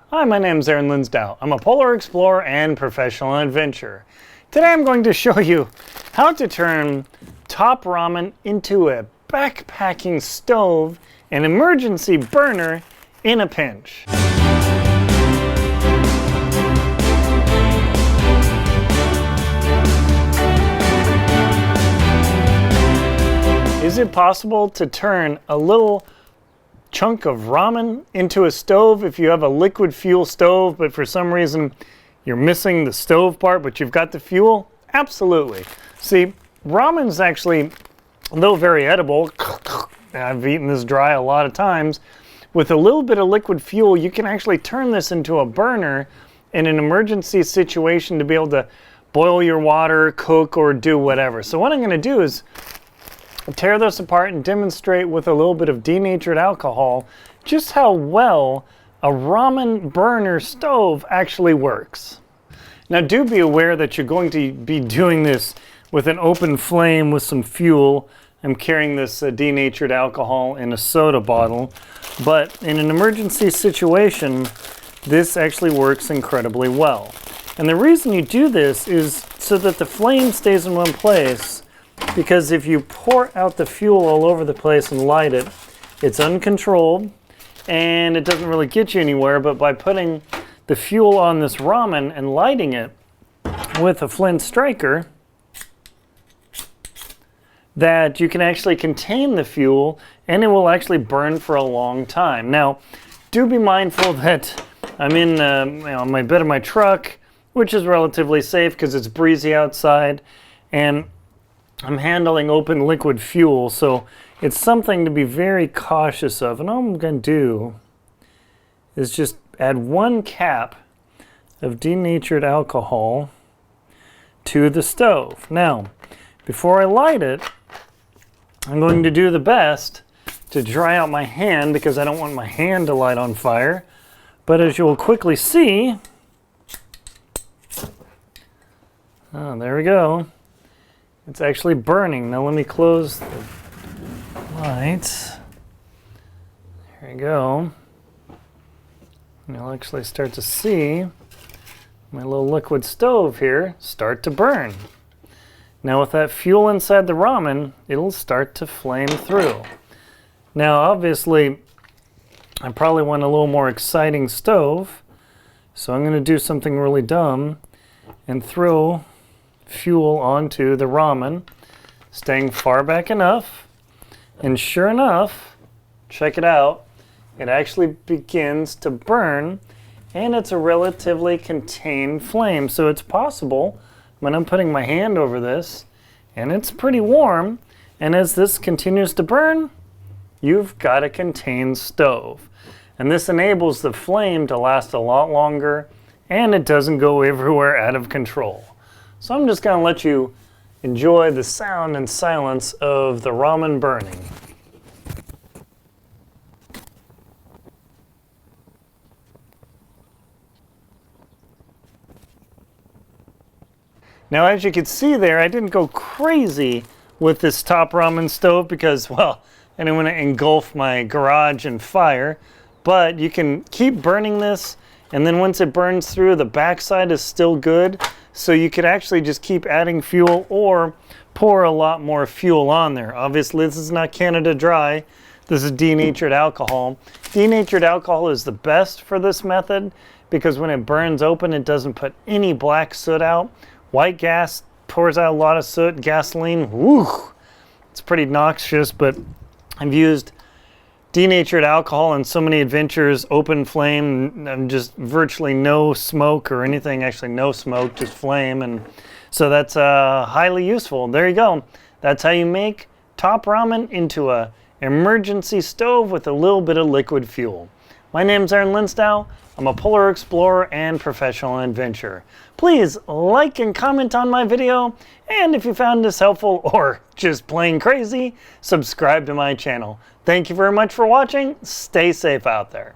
Hi, my name is Linsdau. I'm a polar explorer and professional adventurer. Today I'm going to show you how to turn top ramen into a backpacking stove and emergency burner in a pinch. Is it possible to turn a little chunk of ramen into a stove if you have a liquid fuel stove, but for some reason you're missing the stove part, but you've got the fuel? Absolutely. See, ramen's actually, though very edible, I've eaten this dry a lot of times, with a little bit of liquid fuel, you can actually turn this into a burner in an emergency situation to be able to boil your water, cook, or do whatever. So what I'm going to do is tear this apart and demonstrate with a little bit of denatured alcohol just how well a ramen burner stove actually works. Now do be aware that you're going to be doing this with an open flame with some fuel. I'm carrying this denatured alcohol in a soda bottle, but in an emergency situation, this actually works incredibly well. And the reason you do this is so that the flame stays in one place, because if you pour out the fuel all over the place and light it, it's uncontrolled and it doesn't really get you anywhere. But by putting the fuel on this ramen and lighting it with a flint striker, that you can actually contain the fuel and it will actually burn for a long time. Now, do be mindful that I'm in my bed of my truck, which is relatively safe because it's breezy outside, and I'm handling open liquid fuel, so it's something to be very cautious of. And all I'm going to do is just add 1 cap of denatured alcohol to the stove. Now, before I light it, I'm going to do the best to dry out my hand because I don't want my hand to light on fire. But as you'll quickly see, there we go. It's actually burning. Now let me close the lights. There you go. And you'll actually start to see my little liquid stove here start to burn. Now with that fuel inside the ramen, it'll start to flame through. Now obviously, I probably want a little more exciting stove, so I'm going to do something really dumb and throw fuel onto the ramen, staying far back enough, and sure enough, check it out, it actually begins to burn, and it's a relatively contained flame. So it's possible when I'm putting my hand over this and it's pretty warm, and as this continues to burn, you've got a contained stove. And this enables the flame to last a lot longer, and it doesn't go everywhere out of control. So I'm just going to let you enjoy the sound and silence of the ramen burning. Now, as you can see there, I didn't go crazy with this top ramen stove because, well, I didn't want to engulf my garage in fire. But you can keep burning this, and then once it burns through, the backside is still good. So you could actually just keep adding fuel or pour a lot more fuel on there. Obviously, this is not Canada Dry. This is denatured alcohol. Denatured alcohol is the best for this method because when it burns open, it doesn't put any black soot out. White gas pours out a lot of soot. Gasoline, woo, it's pretty noxious, but I've used denatured alcohol in so many adventures, open flame, and just virtually no smoke or anything, actually no smoke, just flame. And so that's highly useful. There you go. That's how you make top ramen into a emergency stove with a little bit of liquid fuel. My name's Linsdau. I'm a polar explorer and professional adventurer. Please like and comment on my video, and if you found this helpful or just plain crazy, subscribe to my channel. Thank you very much for watching. Stay safe out there.